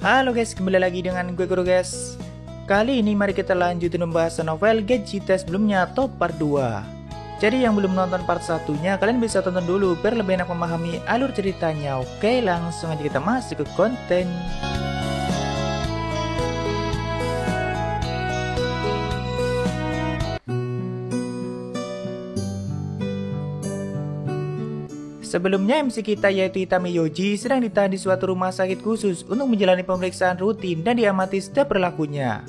Halo guys, kembali lagi dengan gue Guru guys. Kali ini mari kita lanjutin membahas novel Gejita sebelumnya atau part 2. Jadi yang belum nonton part 1-nya, kalian bisa tonton dulu biar lebih enak memahami alur ceritanya. Oke, langsung aja kita masuk ke konten. Sebelumnya MC kita yaitu Itami Yoji sedang ditahan di suatu rumah sakit khusus untuk menjalani pemeriksaan rutin dan diamati setiap perilakunya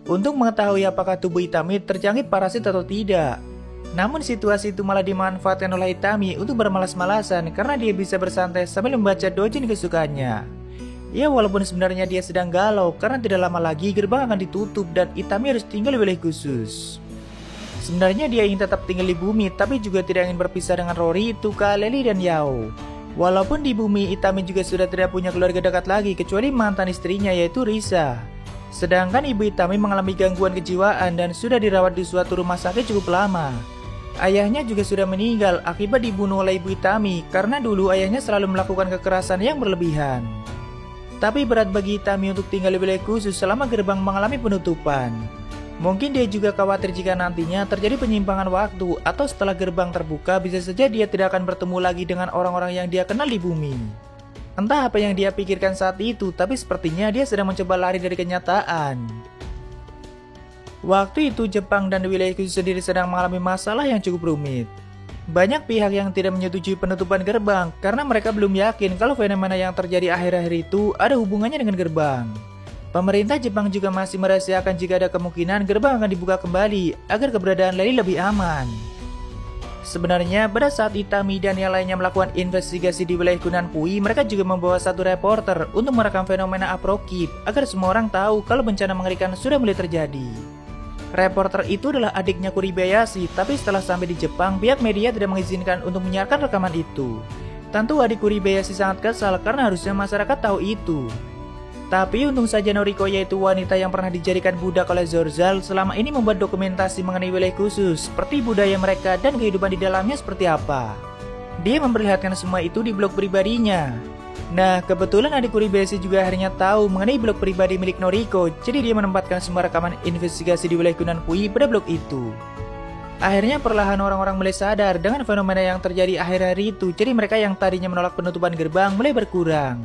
untuk mengetahui apakah tubuh Itami terjangkit parasit atau tidak. Namun situasi itu malah dimanfaatkan oleh Itami untuk bermalas-malasan karena dia bisa bersantai sambil membaca doujin kesukaannya. Ya, walaupun sebenarnya dia sedang galau karena tidak lama lagi gerbang akan ditutup dan Itami harus tinggal di wilayah khusus. Sebenarnya dia ingin tetap tinggal di bumi, tapi juga tidak ingin berpisah dengan Rory, Tuka, Lely, dan Yao. Walaupun di bumi, Itami juga sudah tidak punya keluarga dekat lagi, kecuali mantan istrinya yaitu Risa. Sedangkan ibu Itami mengalami gangguan kejiwaan dan sudah dirawat di suatu rumah sakit cukup lama. Ayahnya juga sudah meninggal akibat dibunuh oleh ibu Itami, karena dulu ayahnya selalu melakukan kekerasan yang berlebihan. Tapi berat bagi Itami untuk tinggal di wilayah khusus selama gerbang mengalami penutupan. Mungkin dia juga khawatir jika nantinya terjadi penyimpangan waktu atau setelah gerbang terbuka bisa saja dia tidak akan bertemu lagi dengan orang-orang yang dia kenal di bumi. Entah apa yang dia pikirkan saat itu, tapi sepertinya dia sedang mencoba lari dari kenyataan. Waktu itu Jepang dan wilayah khusus sendiri sedang mengalami masalah yang cukup rumit. Banyak pihak yang tidak menyetujui penutupan gerbang karena mereka belum yakin kalau fenomena yang terjadi akhir-akhir itu ada hubungannya dengan gerbang. Pemerintah Jepang juga masih merahasiakan jika ada kemungkinan gerbang akan dibuka kembali agar keberadaan Lely lebih aman. Sebenarnya pada saat Itami dan yang lainnya melakukan investigasi di wilayah Kunan Pui, mereka juga membawa satu reporter untuk merekam fenomena aprokid agar semua orang tahu kalau bencana mengerikan sudah mulai terjadi. Reporter itu adalah adiknya Kuribayashi, tapi setelah sampai di Jepang, pihak media tidak mengizinkan untuk menyiarkan rekaman itu. Tentu adik Kuribayashi sangat kesal karena harusnya masyarakat tahu itu. Tapi untung saja Noriko yaitu wanita yang pernah dijadikan budak oleh Zorzal selama ini membuat dokumentasi mengenai wilayah khusus seperti budaya mereka dan kehidupan di dalamnya seperti apa. Dia memperlihatkan semua itu di blog pribadinya. Nah, kebetulan adik Kuribayashi juga akhirnya tahu mengenai blog pribadi milik Noriko, jadi dia menempatkan semua rekaman investigasi di wilayah Kunan Pui pada blog itu. Akhirnya perlahan orang-orang mulai sadar dengan fenomena yang terjadi akhir-akhir itu, jadi mereka yang tadinya menolak penutupan gerbang mulai berkurang.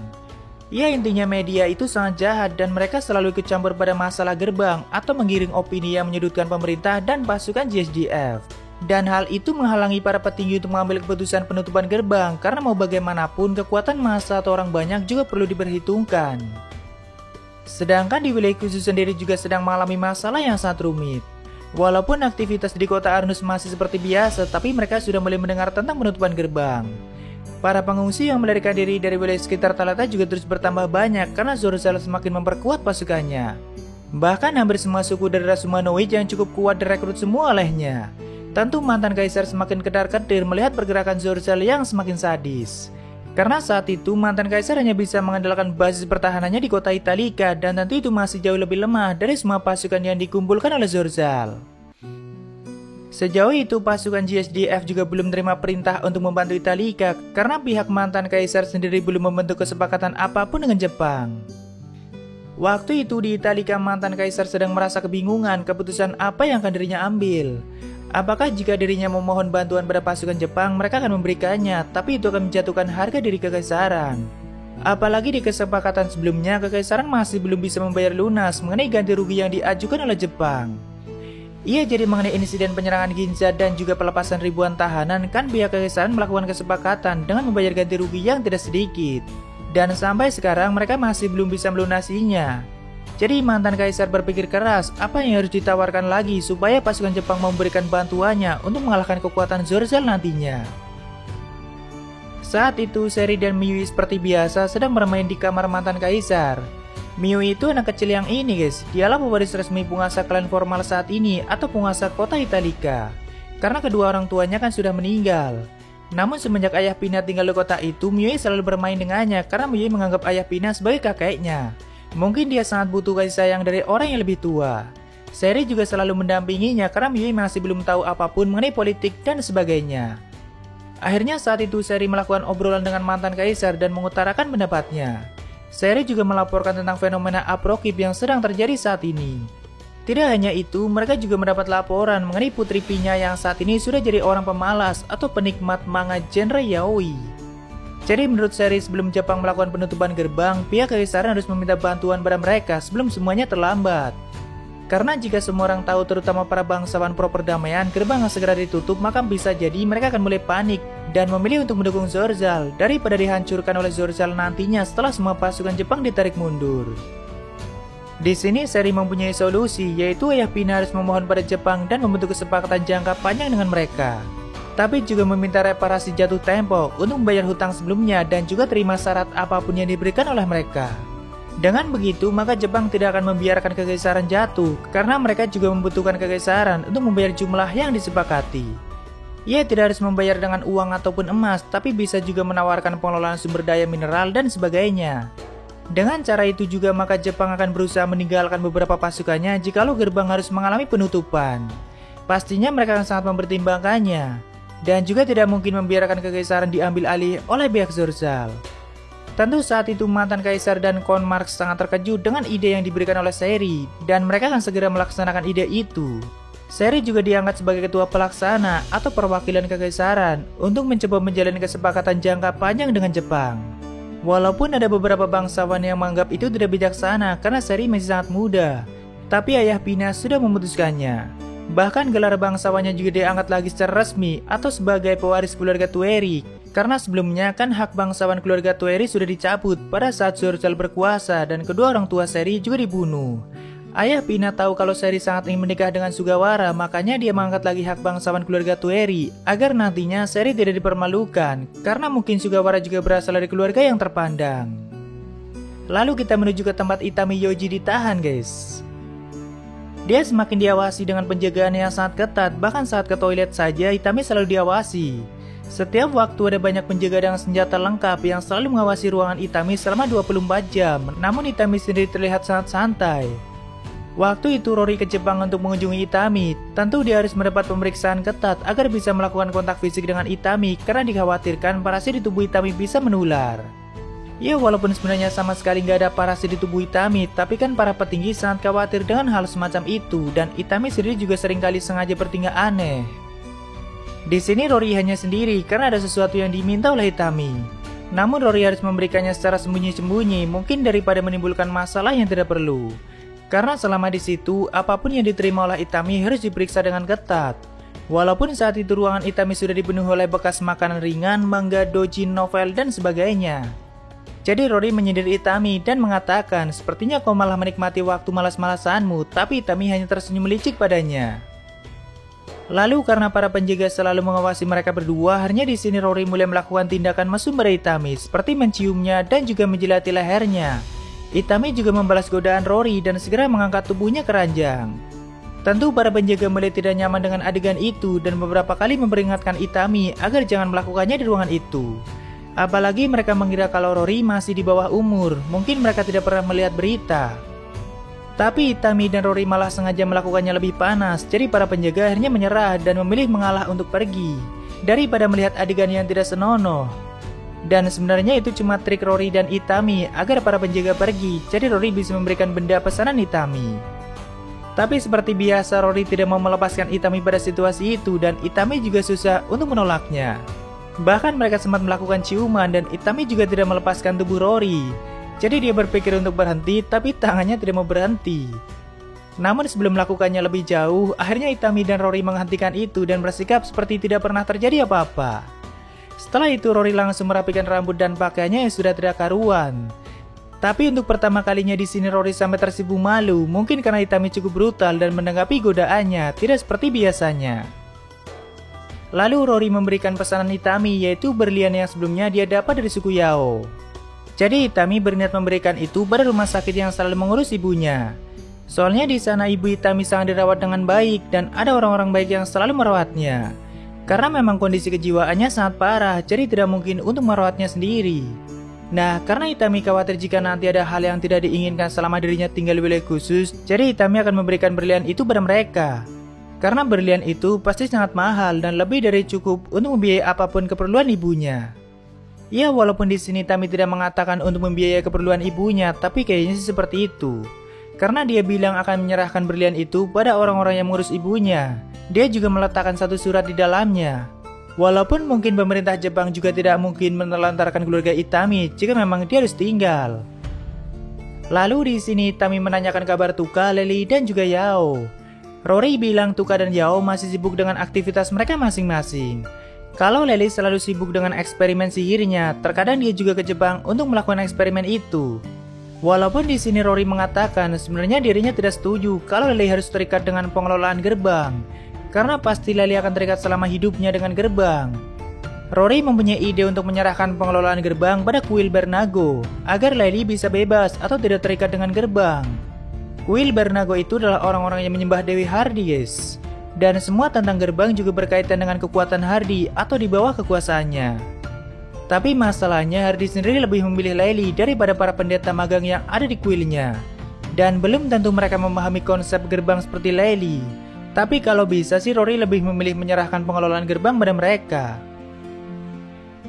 Ya, intinya media itu sangat jahat dan mereka selalu ikut campur pada masalah gerbang atau menggiring opini yang menyudutkan pemerintah dan pasukan GSDF. Dan hal itu menghalangi para petinggi untuk mengambil keputusan penutupan gerbang karena mau bagaimanapun kekuatan massa atau orang banyak juga perlu diperhitungkan. Sedangkan di wilayah khusus sendiri juga sedang mengalami masalah yang sangat rumit. Walaupun aktivitas di kota Arnus masih seperti biasa, tapi mereka sudah mulai mendengar tentang penutupan gerbang. Para pengungsi yang melarikan diri dari wilayah sekitar Talata juga terus bertambah banyak karena Zorzal semakin memperkuat pasukannya. Bahkan hampir semua suku dari ras humanoid yang cukup kuat direkrut semua olehnya. Tentu mantan kaisar semakin kedar-kedir melihat pergerakan Zorzal yang semakin sadis. Karena saat itu mantan kaisar hanya bisa mengandalkan basis pertahanannya di kota Italika dan tentu itu masih jauh lebih lemah dari semua pasukan yang dikumpulkan oleh Zorzal. Sejauh itu pasukan GSDF juga belum menerima perintah untuk membantu Italika karena pihak mantan kaisar sendiri belum membentuk kesepakatan apapun dengan Jepang. Waktu itu di Italika mantan kaisar sedang merasa kebingungan keputusan apa yang akan dirinya ambil. Apakah jika dirinya memohon bantuan pada pasukan Jepang mereka akan memberikannya, tapi itu akan menjatuhkan harga diri kekaisaran. Apalagi di kesepakatan sebelumnya kekaisaran masih belum bisa membayar lunas mengenai ganti rugi yang diajukan oleh Jepang. Iya, jadi mengenai insiden penyerangan Ginza dan juga pelepasan ribuan tahanan, kan pihak kekaisaran melakukan kesepakatan dengan membayar ganti rugi yang tidak sedikit. Dan sampai sekarang mereka masih belum bisa melunasinya. Jadi mantan kaisar berpikir keras apa yang harus ditawarkan lagi supaya pasukan Jepang memberikan bantuannya untuk mengalahkan kekuatan Zorzal nantinya. Saat itu Seri dan Miyui seperti biasa sedang bermain di kamar mantan kaisar. Miyui itu anak kecil yang ini guys, dialah pewaris resmi penguasa klan formal saat ini atau penguasa kota Italika. Karena kedua orang tuanya kan sudah meninggal. Namun semenjak ayah Pina tinggal di kota itu, Miyui selalu bermain dengannya karena Miyui menganggap ayah Pina sebagai kakeknya. Mungkin dia sangat butuh kasih sayang dari orang yang lebih tua. Seri juga selalu mendampinginya karena Miyui masih belum tahu apapun mengenai politik dan sebagainya. Akhirnya saat itu Seri melakukan obrolan dengan mantan kaisar dan mengutarakan pendapatnya. Seri juga melaporkan tentang fenomena aprokip yang sedang terjadi saat ini. Tidak hanya itu, mereka juga mendapat laporan mengenai putri Pinya yang saat ini sudah jadi orang pemalas atau penikmat manga genre yaoi. Jadi menurut seri, sebelum Jepang melakukan penutupan gerbang, pihak kekaisaran harus meminta bantuan pada mereka sebelum semuanya terlambat. Karena jika semua orang tahu, terutama para bangsawan pro perdamaian, gerbang yang segera ditutup, maka bisa jadi mereka akan mulai panik dan memilih untuk mendukung Zorzal daripada dihancurkan oleh Zorzal nantinya setelah semua pasukan Jepang ditarik mundur. Di sini seri mempunyai solusi, yaitu Ayah Pina harus memohon pada Jepang dan membentuk kesepakatan jangka panjang dengan mereka. Tapi juga meminta reparasi jatuh tempo untuk membayar hutang sebelumnya dan juga terima syarat apapun yang diberikan oleh mereka. Dengan begitu, maka Jepang tidak akan membiarkan kekaisaran jatuh, karena mereka juga membutuhkan kekaisaran untuk membayar jumlah yang disepakati. Ia tidak harus membayar dengan uang ataupun emas, tapi bisa juga menawarkan pengelolaan sumber daya mineral dan sebagainya. Dengan cara itu juga maka Jepang akan berusaha meninggalkan beberapa pasukannya jikalau gerbang harus mengalami penutupan. Pastinya mereka akan sangat mempertimbangkannya, dan juga tidak mungkin membiarkan kekaisaran diambil alih oleh pihak Zorzal. Tentu saat itu mantan kaisar dan Count Marx sangat terkejut dengan ide yang diberikan oleh Seri, dan mereka akan segera melaksanakan ide itu. Seri juga diangkat sebagai ketua pelaksana atau perwakilan kekaisaran untuk mencoba menjalin kesepakatan jangka panjang dengan Jepang. Walaupun ada beberapa bangsawan yang menganggap itu tidak bijaksana karena Seri masih sangat muda, tapi Ayah Pina sudah memutuskannya. Bahkan gelar bangsawannya juga diangkat lagi secara resmi atau sebagai pewaris keluarga Tueri, karena sebelumnya kan hak bangsawan keluarga Tueri sudah dicabut pada saat Zorzal berkuasa dan kedua orang tua Seri juga dibunuh. Ayah Pina tahu kalau Seri sangat ingin menikah dengan Sugawara, makanya dia mengangkat lagi hak bangsawan keluarga Tueri agar nantinya Seri tidak dipermalukan, karena mungkin Sugawara juga berasal dari keluarga yang terpandang. Lalu kita menuju ke tempat Itami Yoji ditahan, guys. Dia semakin diawasi dengan penjagaan yang sangat ketat, bahkan saat ke toilet saja Itami selalu diawasi. Setiap waktu ada banyak penjaga dengan senjata lengkap yang selalu mengawasi ruangan Itami selama 24 jam, namun Itami sendiri terlihat sangat santai. Waktu itu Rory ke Jepang untuk mengunjungi Itami, tentu dia harus mendapat pemeriksaan ketat agar bisa melakukan kontak fisik dengan Itami karena dikhawatirkan parasit di tubuh Itami bisa menular. Ya, walaupun sebenarnya sama sekali nggak ada parasit di tubuh Itami, tapi kan para petinggi sangat khawatir dengan hal semacam itu, dan Itami sendiri juga seringkali sengaja bertingkah aneh. Di sini Rory hanya sendiri karena ada sesuatu yang diminta oleh Itami. Namun Rory harus memberikannya secara sembunyi-sembunyi, mungkin daripada menimbulkan masalah yang tidak perlu. Karena selama di situ, apapun yang diterima oleh Itami harus diperiksa dengan ketat. Walaupun saat itu ruangan Itami sudah dipenuhi oleh bekas makanan ringan, manga, dojin, novel, dan sebagainya. Jadi Rory menyindir Itami dan mengatakan, sepertinya kau malah menikmati waktu malas-malasanmu, tapi Itami hanya tersenyum licik padanya. Lalu karena para penjaga selalu mengawasi mereka berdua, akhirnya di sini Rory mulai melakukan tindakan mesum pada Itami, seperti menciumnya dan juga menjilati lehernya. Itami juga membalas godaan Rory dan segera mengangkat tubuhnya ke ranjang. Tentu para penjaga mulai tidak nyaman dengan adegan itu dan beberapa kali memperingatkan Itami agar jangan melakukannya di ruangan itu. Apalagi mereka mengira kalau Rory masih di bawah umur, mungkin mereka tidak pernah melihat berita. Tapi Itami dan Rory malah sengaja melakukannya lebih panas, jadi para penjaga akhirnya menyerah dan memilih mengalah untuk pergi, daripada melihat adegan yang tidak senonoh. Dan sebenarnya itu cuma trik Rory dan Itami agar para penjaga pergi, jadi Rory bisa memberikan benda pesanan Itami. Tapi seperti biasa Rory tidak mau melepaskan Itami pada situasi itu dan Itami juga susah untuk menolaknya. Bahkan mereka sempat melakukan ciuman dan Itami juga tidak melepaskan tubuh Rory. Jadi dia berpikir untuk berhenti, tapi tangannya tidak mau berhenti. Namun sebelum melakukannya lebih jauh, akhirnya Itami dan Rory menghentikan itu dan bersikap seperti tidak pernah terjadi apa-apa. Setelah itu Rory langsung merapikan rambut dan pakaiannya yang sudah tidak karuan. Tapi untuk pertama kalinya di sini Rory sampai tersipu malu, mungkin karena Itami cukup brutal dan menanggapi godaannya, tidak seperti biasanya. Lalu Rory memberikan pesanan Itami, yaitu berlian yang sebelumnya dia dapat dari suku Yao. Jadi Itami berniat memberikan itu pada rumah sakit yang selalu mengurus ibunya. Soalnya di sana ibu Itami sangat dirawat dengan baik dan ada orang-orang baik yang selalu merawatnya. Karena memang kondisi kejiwaannya sangat parah, jadi tidak mungkin untuk merawatnya sendiri. Nah, karena Itami khawatir jika nanti ada hal yang tidak diinginkan selama dirinya tinggal di wilayah khusus, jadi Itami akan memberikan berlian itu pada mereka. Karena berlian itu pasti sangat mahal dan lebih dari cukup untuk membiayai apapun keperluan ibunya. Ya, walaupun di sini Tami tidak mengatakan untuk membiayai keperluan ibunya, tapi kayaknya sih seperti itu. Karena dia bilang akan menyerahkan berlian itu pada orang-orang yang mengurus ibunya. Dia juga meletakkan satu surat di dalamnya. Walaupun mungkin pemerintah Jepang juga tidak mungkin menelantarkan keluarga Itami jika memang dia harus tinggal. Lalu di sini Tami menanyakan kabar Tuka, Lely, dan juga Yao. Rory bilang Tuka dan Yao masih sibuk dengan aktivitas mereka masing-masing. Kalau Lely selalu sibuk dengan eksperimen sihirnya, terkadang dia juga ke Jepang untuk melakukan eksperimen itu. Walaupun di sini Rory mengatakan sebenarnya dirinya tidak setuju kalau Lely harus terikat dengan pengelolaan gerbang, karena pasti Lely akan terikat selama hidupnya dengan gerbang. Rory mempunyai ide untuk menyerahkan pengelolaan gerbang pada kuil Bernago, agar Lely bisa bebas atau tidak terikat dengan gerbang. Kuil Bernago itu adalah orang-orang yang menyembah Dewi Hardy, guys. Dan semua tentang gerbang juga berkaitan dengan kekuatan Hardy atau di bawah kekuasaannya. Tapi masalahnya Hardy sendiri lebih memilih Lely daripada para pendeta magang yang ada di kuilnya. Dan belum tentu mereka memahami konsep gerbang seperti Lely. Tapi kalau bisa sih Rory lebih memilih menyerahkan pengelolaan gerbang pada mereka.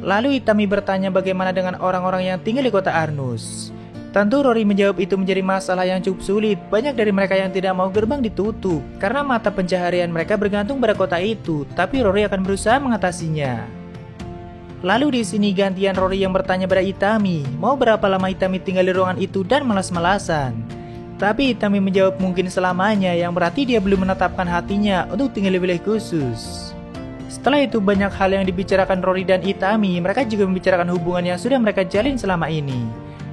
Lalu Itami bertanya bagaimana dengan orang-orang yang tinggal di kota Arnus. Tentu Rory menjawab itu menjadi masalah yang cukup sulit. Banyak dari mereka yang tidak mau gerbang ditutup karena mata pencaharian mereka bergantung pada kota itu, tapi Rory akan berusaha mengatasinya. Lalu di sini gantian Rory yang bertanya pada Itami, mau berapa lama Itami tinggal di ruangan itu dan malas-malasan. Tapi Itami menjawab mungkin selamanya, yang berarti dia belum menetapkan hatinya untuk tinggal di wilayah khusus. Setelah itu banyak hal yang dibicarakan Rory dan Itami, mereka juga membicarakan hubungan yang sudah mereka jalin selama ini.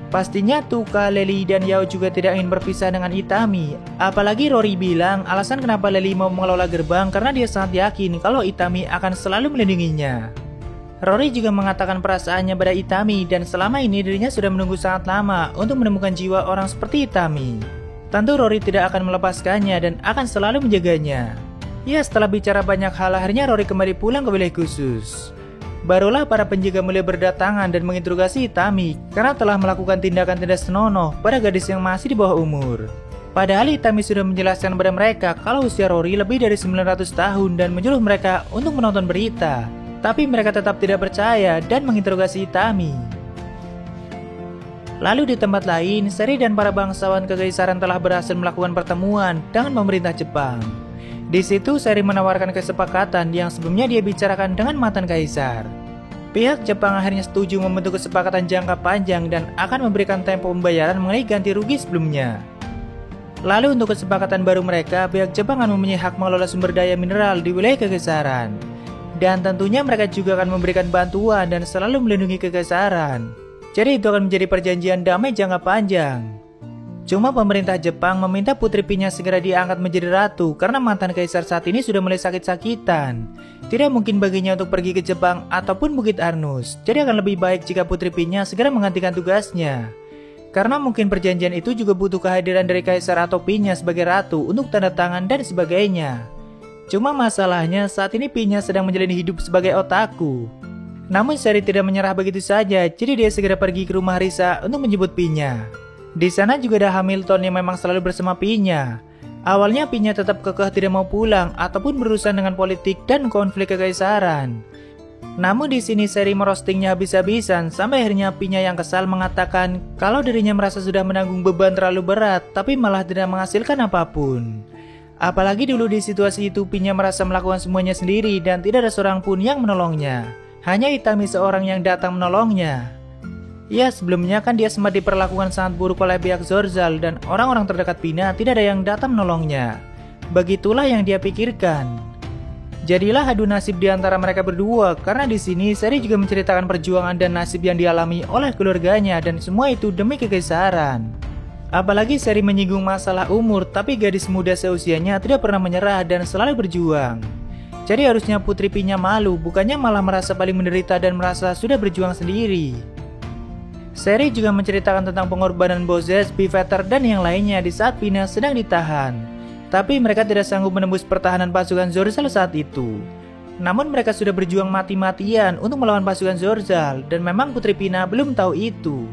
Pastinya Tuka, Lely, dan Yao juga tidak ingin berpisah dengan Itami. Apalagi Rory bilang alasan kenapa Lely mau mengelola gerbang karena dia sangat yakin kalau Itami akan selalu melindunginya. Rory juga mengatakan perasaannya pada Itami dan selama ini dirinya sudah menunggu sangat lama untuk menemukan jiwa orang seperti Itami. Tentu Rory tidak akan melepaskannya dan akan selalu menjaganya. Ya, setelah bicara banyak hal, akhirnya Rory kembali pulang ke wilayah khusus. Barulah para penjaga mulai berdatangan dan menginterogasi Itami karena telah melakukan tindakan tidak senonoh pada gadis yang masih di bawah umur. Padahal Itami sudah menjelaskan kepada mereka kalau usia Rory lebih dari 900 tahun dan menyuruh mereka untuk menonton berita. Tapi mereka tetap tidak percaya dan menginterogasi Itami. Lalu di tempat lain, Seri dan para bangsawan kekaisaran telah berhasil melakukan pertemuan dengan pemerintah Jepang. Di situ Seri menawarkan kesepakatan yang sebelumnya dia bicarakan dengan mantan kaisar. Pihak Jepang akhirnya setuju membentuk kesepakatan jangka panjang dan akan memberikan tempo pembayaran mengenai ganti rugi sebelumnya. Lalu untuk kesepakatan baru mereka, pihak Jepang akan mempunyai hak mengelola sumber daya mineral di wilayah kekaisaran. Dan tentunya mereka juga akan memberikan bantuan dan selalu melindungi kekaisaran. Jadi itu akan menjadi perjanjian damai jangka panjang. Cuma pemerintah Jepang meminta Putri Pinya segera diangkat menjadi ratu karena mantan kaisar saat ini sudah mulai sakit-sakitan. Tidak mungkin baginya untuk pergi ke Jepang ataupun Bukit Arnus. Jadi akan lebih baik jika Putri Pinya segera menggantikan tugasnya. Karena mungkin perjanjian itu juga butuh kehadiran dari kaisar atau Pinya sebagai ratu untuk tanda tangan dan sebagainya. Cuma masalahnya saat ini Pinya sedang menjalani hidup sebagai otaku. Namun Seri tidak menyerah begitu saja, jadi dia segera pergi ke rumah Risa untuk menjemput Pinya. Di sana juga ada Hamilton yang memang selalu bersama Pinya. Awalnya Pinya tetap kekeh tidak mau pulang ataupun berurusan dengan politik dan konflik kekaisaran. Namun di sini Seri merostingnya habis-habisan sampai akhirnya Pinya yang kesal mengatakan kalau dirinya merasa sudah menanggung beban terlalu berat tapi malah tidak menghasilkan apapun. Apalagi dulu di situasi itu Pinya merasa melakukan semuanya sendiri dan tidak ada seorang pun yang menolongnya. Hanya Itami seorang yang datang menolongnya. Ya, sebelumnya kan dia sempat diperlakukan sangat buruk oleh pihak Zorzal dan orang-orang terdekat Pina tidak ada yang datang menolongnya. Begitulah yang dia pikirkan. Jadilah adu nasib di antara mereka berdua karena di sini Seri juga menceritakan perjuangan dan nasib yang dialami oleh keluarganya dan semua itu demi kekaisaran. Apalagi Seri menyinggung masalah umur, tapi gadis muda seusianya tidak pernah menyerah dan selalu berjuang. Jadi harusnya Putri Pinya malu, bukannya malah merasa paling menderita dan merasa sudah berjuang sendiri. Seri juga menceritakan tentang pengorbanan Bozes, Piveter, dan yang lainnya di saat Pina sedang ditahan. Tapi mereka tidak sanggup menembus pertahanan pasukan Zorzal saat itu. Namun mereka sudah berjuang mati-matian untuk melawan pasukan Zorzal, dan memang Putri Pina belum tahu itu.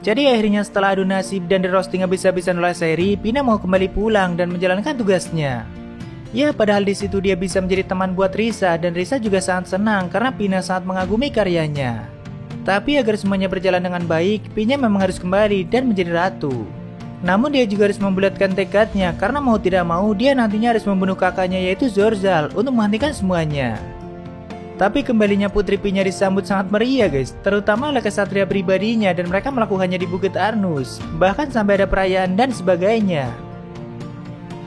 Jadi akhirnya setelah adu nasib dan di roasting habis-habisan oleh Seri, Pina mau kembali pulang dan menjalankan tugasnya. Ya, padahal di situ dia bisa menjadi teman buat Risa dan Risa juga sangat senang karena Pina sangat mengagumi karyanya. Tapi agar semuanya berjalan dengan baik, Pinya memang harus kembali dan menjadi ratu. Namun dia juga harus membulatkan tekadnya karena mau tidak mau dia nantinya harus membunuh kakaknya yaitu Zorzal untuk menghentikan semuanya. Tapi kembalinya Putri Pinya disambut sangat meriah guys, terutama oleh kesatria pribadinya dan mereka melakukannya di Bukit Arnus, bahkan sampai ada perayaan dan sebagainya.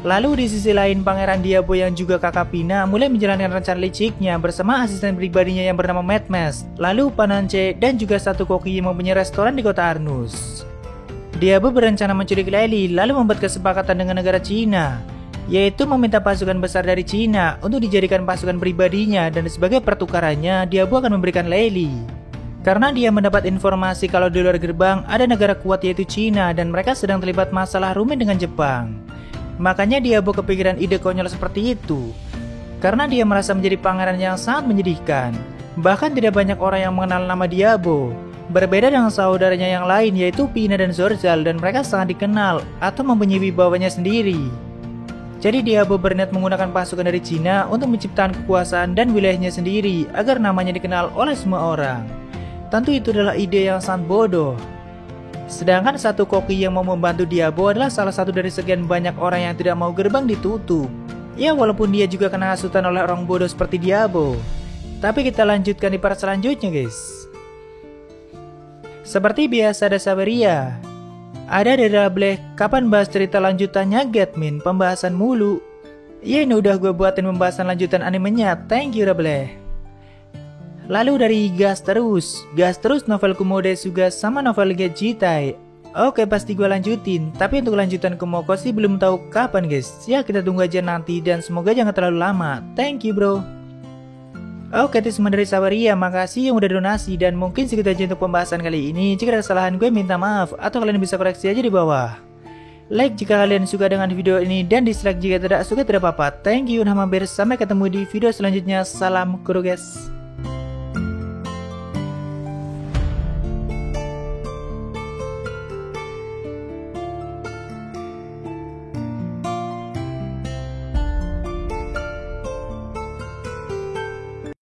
Lalu di sisi lain Pangeran Diabo yang juga kakak Pina mulai menjalankan rencana liciknya bersama asisten pribadinya yang bernama Madmas, lalu Panance dan juga satu koki yang mempunyai restoran di kota Arnus. Diabo berencana menculik Lely lalu membuat kesepakatan dengan negara Cina, yaitu meminta pasukan besar dari Cina untuk dijadikan pasukan pribadinya dan sebagai pertukarannya Diabo akan memberikan Lely. Karena dia mendapat informasi kalau di luar gerbang ada negara kuat yaitu Cina dan mereka sedang terlibat masalah rumit dengan Jepang. Makanya Diabo kepikiran ide konyol seperti itu. Karena dia merasa menjadi pangeran yang sangat menyedihkan. Bahkan tidak banyak orang yang mengenal nama Diabo. Berbeda dengan saudaranya yang lain yaitu Pina dan Zorzal dan mereka sangat dikenal atau mempunyai wibawanya sendiri. Jadi Diabo berniat menggunakan pasukan dari Cina untuk menciptakan kekuasaan dan wilayahnya sendiri agar namanya dikenal oleh semua orang. Tentu itu adalah ide yang sangat bodoh. Sedangkan satu koki yang mau membantu Diabo adalah salah satu dari sekian banyak orang yang tidak mau gerbang ditutup. Ya walaupun dia juga kena hasutan oleh orang bodoh seperti Diabo. Tapi kita lanjutkan di part selanjutnya guys. Seperti biasa ada Saveria. Ada Rableh, kapan bahas cerita lanjutannya Gatmin, pembahasan mulu. Ya ini udah gue buatin pembahasan lanjutan animenya, thank you Rableh. Lalu dari Gas terus novel Kumo Desuga sama novel Gejitai. Oke pasti gue lanjutin, tapi untuk lanjutan Kumoko sih belum tahu kapan guys. Ya kita tunggu aja nanti dan semoga jangan terlalu lama, thank you bro. Oke itu semua dari Saveria, makasih yang udah donasi dan mungkin segitu aja untuk pembahasan kali ini. Jika ada kesalahan gue minta maaf atau kalian bisa koreksi aja di bawah. Like jika kalian suka dengan video ini dan dislike jika tidak suka tidak apa-apa. Thank you, nama Bear, sampai ketemu di video selanjutnya. Salam kuru guys.